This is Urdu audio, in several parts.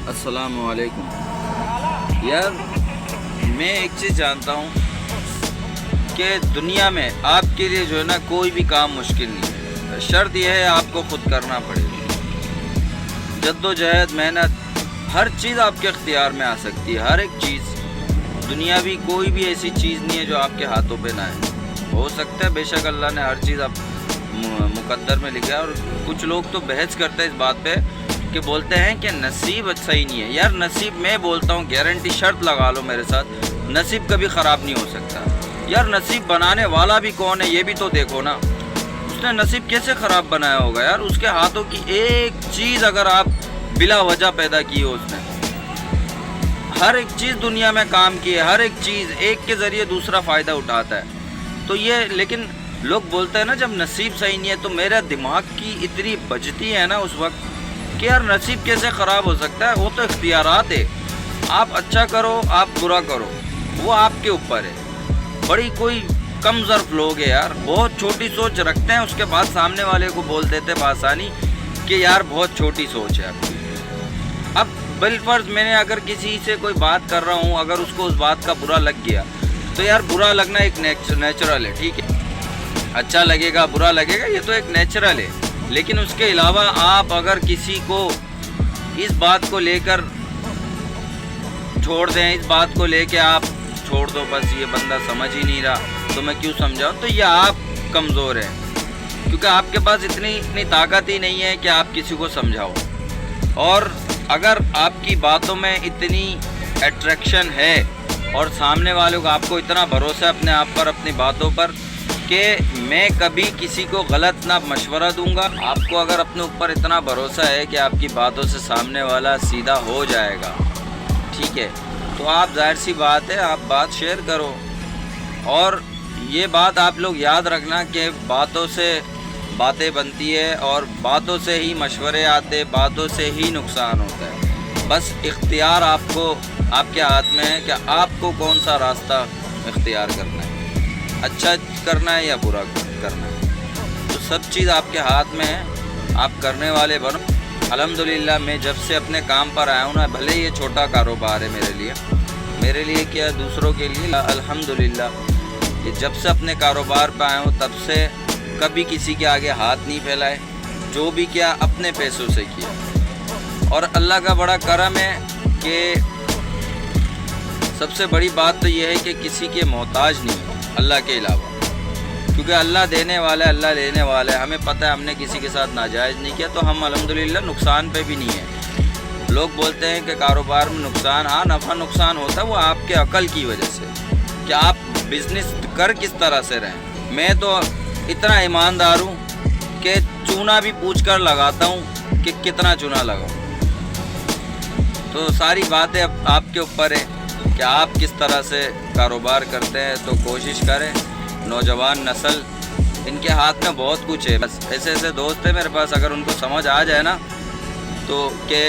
السلام علیکم یار، میں ایک چیز جانتا ہوں کہ دنیا میں آپ کے لیے جو ہے نا کوئی بھی کام مشکل نہیں ہے، شرط یہ ہے آپ کو خود کرنا پڑے گا۔ جد و جہد، محنت، ہر چیز آپ کے اختیار میں آ سکتی ہے، ہر ایک چیز دنیاوی کوئی بھی ایسی چیز نہیں ہے جو آپ کے ہاتھوں پہ نہ ہے۔ ہو سکتا ہے بے شک اللہ نے ہر چیز اب مقدر میں لکھا ہے، اور کچھ لوگ تو بحث کرتے ہیں اس بات پہ کہ بولتے ہیں کہ نصیب صحیح نہیں ہے۔ یار نصیب، میں بولتا ہوں گارنٹی شرط لگا لو میرے ساتھ، نصیب کبھی خراب نہیں ہو سکتا۔ یار نصیب بنانے والا بھی کون ہے یہ بھی تو دیکھو نا، اس نے نصیب کیسے خراب بنایا ہوگا؟ یار اس کے ہاتھوں کی ایک چیز اگر آپ بلا وجہ پیدا کی ہو، اس نے ہر ایک چیز دنیا میں کام کی ہے، ہر ایک چیز ایک کے ذریعے دوسرا فائدہ اٹھاتا ہے۔ تو یہ لیکن لوگ بولتے ہیں نا جب نصیب صحیح نہیں ہے، تو میرا دماغ کی اتنی بجتی ہے نا اس وقت کہ یار نصیب کیسے خراب ہو سکتا ہے؟ وہ تو اختیارات ہے، آپ اچھا کرو آپ برا کرو، وہ آپ کے اوپر ہے۔ بڑی کوئی کم ظرف لوگ ہیں یار، بہت چھوٹی سوچ رکھتے ہیں، اس کے بعد سامنے والے کو بول دیتے بآسانی کہ یار بہت چھوٹی سوچ ہے آپ کی۔ اب بالفرض میں نے اگر کسی سے کوئی بات کر رہا ہوں، اگر اس کو اس بات کا برا لگ گیا تو یار برا لگنا ایک نیچرل ہے، ٹھیک ہے، اچھا لگے گا برا لگے گا، یہ تو ایک نیچرل ہے۔ لیکن اس کے علاوہ آپ اگر کسی کو اس بات کو لے کر چھوڑ دیں، اس بات کو لے کے آپ چھوڑ دو، بس یہ بندہ سمجھ ہی نہیں رہا تو میں کیوں سمجھاؤں، تو یہ آپ کمزور ہیں، کیونکہ آپ کے پاس اتنی طاقت ہی نہیں ہے کہ آپ کسی کو سمجھاؤ۔ اور اگر آپ کی باتوں میں اتنی اٹریکشن ہے اور سامنے والوں کو آپ کو اتنا بھروسہ ہے اپنے آپ پر، اپنی باتوں پر، کہ میں کبھی کسی کو غلط نہ مشورہ دوں گا، آپ کو اگر اپنے اوپر اتنا بھروسہ ہے کہ آپ کی باتوں سے سامنے والا سیدھا ہو جائے گا، ٹھیک ہے، تو آپ ظاہر سی بات ہے آپ بات شیئر کرو۔ اور یہ بات آپ لوگ یاد رکھنا کہ باتوں سے باتیں بنتی ہے، اور باتوں سے ہی مشورے آتے، باتوں سے ہی نقصان ہوتا ہے۔ بس اختیار آپ کو، آپ کے ہاتھ میں ہے کہ آپ کو کون سا راستہ اختیار کرنا ہے، اچھا کرنا ہے یا برا کرنا ہے، تو سب چیز آپ کے ہاتھ میں ہے، آپ کرنے والے بنو۔ الحمدللہ میں جب سے اپنے کام پر آیا ہوں نا، بھلے یہ چھوٹا کاروبار ہے میرے لیے کیا دوسروں کے لیے، الحمدللہ کہ جب سے اپنے کاروبار پہ آیا ہوں تب سے کبھی کسی کے آگے ہاتھ نہیں پھیلائے، جو بھی کیا اپنے پیسوں سے کیا۔ اور اللہ کا بڑا کرم ہے کہ سب سے بڑی بات تو یہ ہے کہ کسی کے محتاج نہیں اللہ کے علاوہ، کیونکہ اللہ دینے والا ہے، اللہ لینے والا ہے، ہمیں پتہ ہے ہم نے کسی کے ساتھ ناجائز نہیں کیا، تو ہم الحمدللہ نقصان پہ بھی نہیں ہیں۔ لوگ بولتے ہیں کہ کاروبار میں نقصان، ہاں نفع نقصان ہوتا ہے، وہ آپ کے عقل کی وجہ سے کہ آپ بزنس کر کس طرح سے رہیں۔ میں تو اتنا ایماندار ہوں کہ چونا بھی پوچھ کر لگاتا ہوں کہ کتنا چونا لگاؤں، تو ساری باتیں اب آپ کے اوپر ہے کہ آپ کس طرح سے کاروبار کرتے ہیں۔ تو کوشش کریں، نوجوان نسل ان کے ہاتھ میں بہت کچھ ہے، بس ایسے دوست ہیں میرے پاس، اگر ان کو سمجھ آ جائے نا تو کہ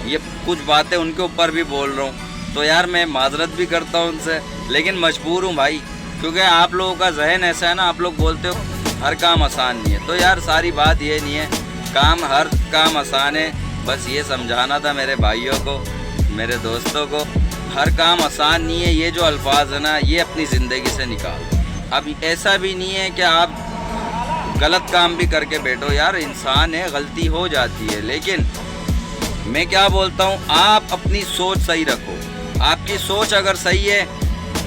یہ کچھ باتیں ان کے اوپر بھی بول رہا ہوں تو یار میں معذرت بھی کرتا ہوں ان سے، لیکن مجبور ہوں بھائی، کیونکہ آپ لوگوں کا ذہن ایسا ہے نا، آپ لوگ بولتے ہو ہر کام آسان نہیں ہے، تو یار ساری بات یہ نہیں ہے، ہر کام آسان ہے، بس یہ سمجھانا تھا میرے بھائیوں کو، میرے دوستوں کو، ہر کام آسان نہیں ہے۔ یہ جو الفاظ ہے نا یہ اپنی زندگی سے نکال۔ اب ایسا بھی نہیں ہے کہ آپ غلط کام بھی کر کے بیٹھو، یار انسان ہے، غلطی ہو جاتی ہے، لیکن میں کیا بولتا ہوں، آپ اپنی سوچ صحیح رکھو۔ آپ کی سوچ اگر صحیح ہے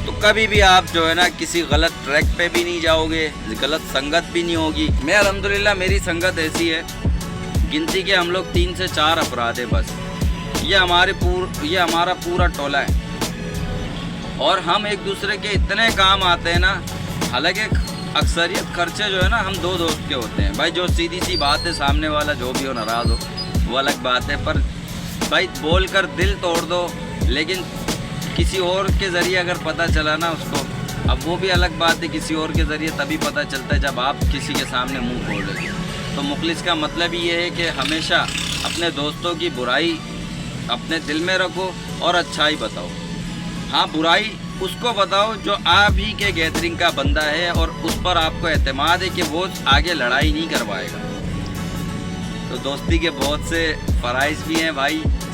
تو کبھی بھی آپ جو ہے نا کسی غلط ٹریک پہ بھی نہیں جاؤ گے، غلط سنگت بھی نہیں ہوگی۔ میں الحمدللہ میری سنگت ایسی ہے، گنتی کے ہم لوگ 3 سے 4 افراد ہیں بس، یہ ہمارا پورا ٹولہ ہے، اور ہم ایک دوسرے کے اتنے کام آتے ہیں نا، حالانکہ اکثریت خرچے جو ہے نا ہم 2 دوست کے ہوتے ہیں بھائی، جو سیدھی سی بات ہے، سامنے والا جو بھی ہو ناراض ہو وہ الگ بات ہے، پر بھائی بول کر دل توڑ دو، لیکن کسی اور کے ذریعے اگر پتہ چلا نا اس کو، اب وہ بھی الگ بات ہے، کسی اور کے ذریعے تبھی پتہ چلتا ہے جب آپ کسی کے سامنے منہ کھولو گے۔ تو مخلص کا مطلب یہ ہے کہ ہمیشہ اپنے دوستوں کی برائی اپنے دل میں رکھو اور اچھائی بتاؤ۔ ہاں برائی اس کو بتاؤ جو آپ ہی کے گیدرنگ کا بندہ ہے اور اس پر آپ کو اعتماد ہے کہ وہ آگے لڑائی نہیں کروائے گا۔ تو دوستی کے بہت سے فرائض بھی ہیں بھائی،